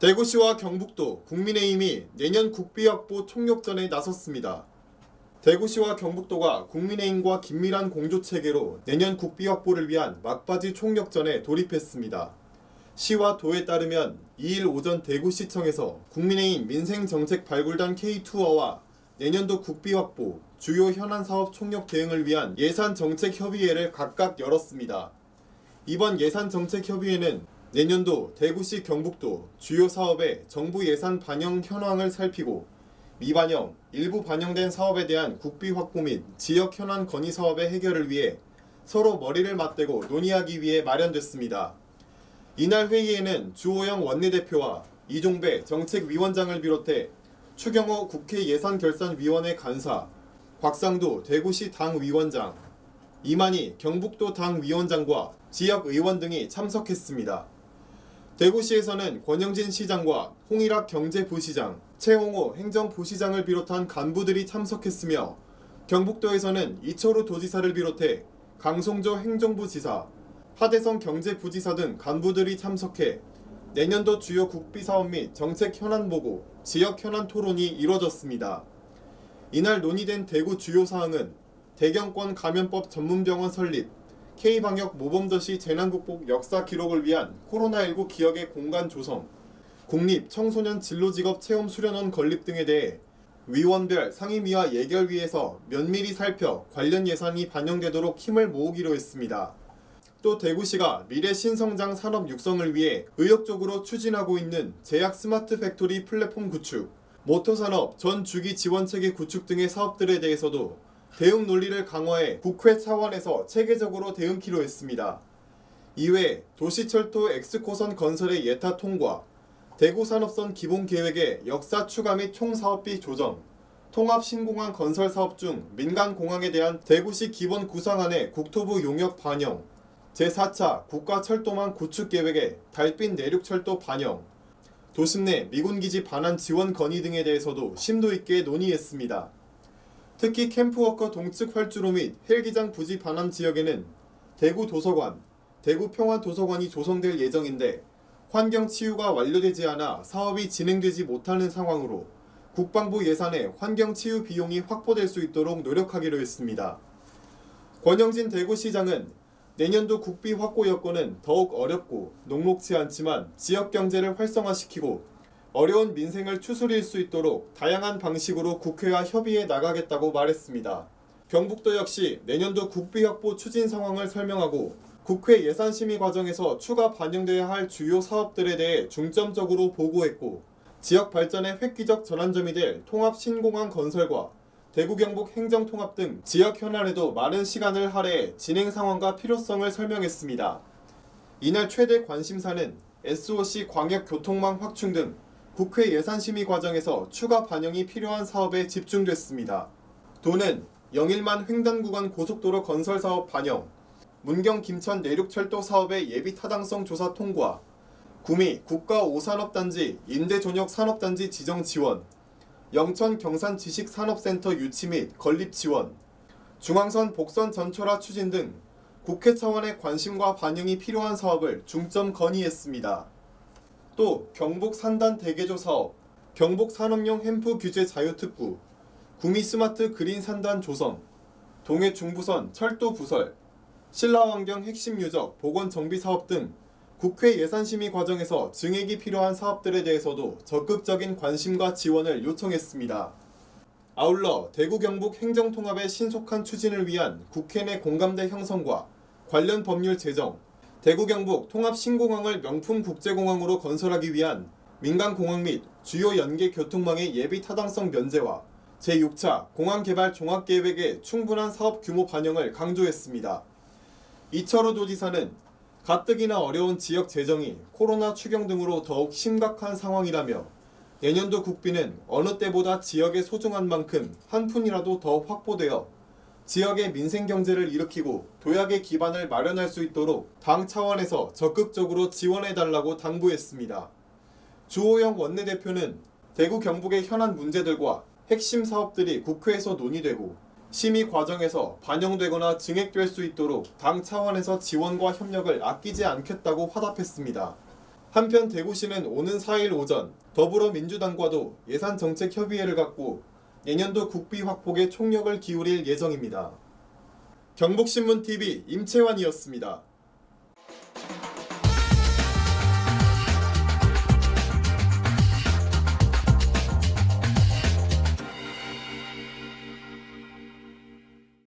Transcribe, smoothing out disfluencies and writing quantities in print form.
대구시와 경북도, 국민의힘이 내년 국비 확보 총력전에 나섰습니다. 대구시와 경북도가 국민의힘과 긴밀한 공조체계로 내년 국비 확보를 위한 막바지 총력전에 돌입했습니다. 시와 도에 따르면 2일 오전 대구시청에서 국민의힘 민생정책발굴단 K2와와 내년도 국비 확보, 주요 현안 사업 총력 대응을 위한 예산정책협의회를 각각 열었습니다. 이번 예산정책협의회는 내년도 대구시 경북도 주요 사업의 정부 예산 반영 현황을 살피고 미반영, 일부 반영된 사업에 대한 국비 확보 및 지역 현안 건의 사업의 해결을 위해 서로 머리를 맞대고 논의하기 위해 마련됐습니다. 이날 회의에는 주호영 원내대표와 이종배 정책위원장을 비롯해 추경호 국회 예산결산위원회 간사, 곽상도 대구시 당위원장, 이만희 경북도 당위원장과 지역의원 등이 참석했습니다. 대구시에서는 권영진 시장과 홍일학 경제부시장, 최홍호 행정부시장을 비롯한 간부들이 참석했으며 경북도에서는 이철우 도지사를 비롯해 강송조 행정부지사, 하대성 경제부지사 등 간부들이 참석해 내년도 주요 국비사업 및 정책 현안 보고, 지역 현안 토론이 이뤄졌습니다. 이날 논의된 대구 주요 사항은 대경권 감염법 전문병원 설립, K방역 모범도시 재난극복 역사 기록을 위한 코로나19 기억의 공간 조성, 국립 청소년 진로직업 체험 수련원 건립 등에 대해 위원별 상임위와 예결위에서 면밀히 살펴 관련 예산이 반영되도록 힘을 모으기로 했습니다. 또 대구시가 미래 신성장 산업 육성을 위해 의욕적으로 추진하고 있는 제약 스마트 팩토리 플랫폼 구축, 모터산업 전 주기 지원체계 구축 등의 사업들에 대해서도 대응 논리를 강화해 국회 차원에서 체계적으로 대응키로 했습니다. 이외에 도시철도 X코선 건설의 예타 통과, 대구산업선 기본계획의 역사 추가 및 총사업비 조정, 통합신공항 건설 사업 중 민간공항에 대한 대구시 기본 구상안의 국토부 용역 반영, 제4차 국가철도망 구축계획의 달빛 내륙철도 반영, 도심 내 미군기지 반환 지원 건의 등에 대해서도 심도 있게 논의했습니다. 특히 캠프워커 동측 활주로 및 헬기장 부지 반환 지역에는 대구 도서관, 대구 평화도서관이 조성될 예정인데 환경치유가 완료되지 않아 사업이 진행되지 못하는 상황으로 국방부 예산에 환경치유 비용이 확보될 수 있도록 노력하기로 했습니다. 권영진 대구시장은 내년도 국비 확보 여건은 더욱 어렵고 녹록지 않지만 지역경제를 활성화시키고 어려운 민생을 추스릴 수 있도록 다양한 방식으로 국회와 협의해 나가겠다고 말했습니다. 경북도 역시 내년도 국비 확보 추진 상황을 설명하고 국회 예산심의 과정에서 추가 반영돼야 할 주요 사업들에 대해 중점적으로 보고했고 지역 발전의 획기적 전환점이 될 통합신공항 건설과 대구 경북 행정통합 등 지역 현안에도 많은 시간을 할애해 진행 상황과 필요성을 설명했습니다. 이날 최대 관심사는 SOC 광역교통망 확충 등 국회 예산심의 과정에서 추가 반영이 필요한 사업에 집중됐습니다. 도는 영일만 횡단구간 고속도로 건설 사업 반영, 문경 김천 내륙철도 사업의 예비 타당성 조사 통과, 구미 국가 5산업단지 임대존역 산업단지 지정 지원, 영천 경산 지식산업센터 유치 및 건립 지원, 중앙선 복선 전철화 추진 등 국회 차원의 관심과 반영이 필요한 사업을 중점 건의했습니다. 또 경북 산단 대개조 사업, 경북 산업용 햄프 규제 자유특구, 구미 스마트 그린 산단 조성, 동해 중부선 철도 부설, 신라환경 핵심 유적 복원 정비 사업 등 국회 예산심의 과정에서 증액이 필요한 사업들에 대해서도 적극적인 관심과 지원을 요청했습니다. 아울러 대구 경북 행정통합의 신속한 추진을 위한 국회 내 공감대 형성과 관련 법률 제정, 대구 경북 통합신공항을 명품 국제공항으로 건설하기 위한 민간공항 및 주요 연계 교통망의 예비 타당성 면제와 제6차 공항개발 종합계획의 충분한 사업 규모 반영을 강조했습니다. 이철우 도지사는 가뜩이나 어려운 지역 재정이 코로나 추경 등으로 더욱 심각한 상황이라며 내년도 국비는 어느 때보다 지역에 소중한 만큼 한 푼이라도 더 확보되어 지역의 민생경제를 일으키고 도약의 기반을 마련할 수 있도록 당 차원에서 적극적으로 지원해달라고 당부했습니다. 주호영 원내대표는 대구 경북의 현안 문제들과 핵심 사업들이 국회에서 논의되고 심의 과정에서 반영되거나 증액될 수 있도록 당 차원에서 지원과 협력을 아끼지 않겠다고 화답했습니다. 한편 대구시는 오는 4일 오전 더불어민주당과도 예산정책협의회를 갖고 내년도 국비 확보에 총력을 기울일 예정입니다. 경북신문TV 임채환이었습니다.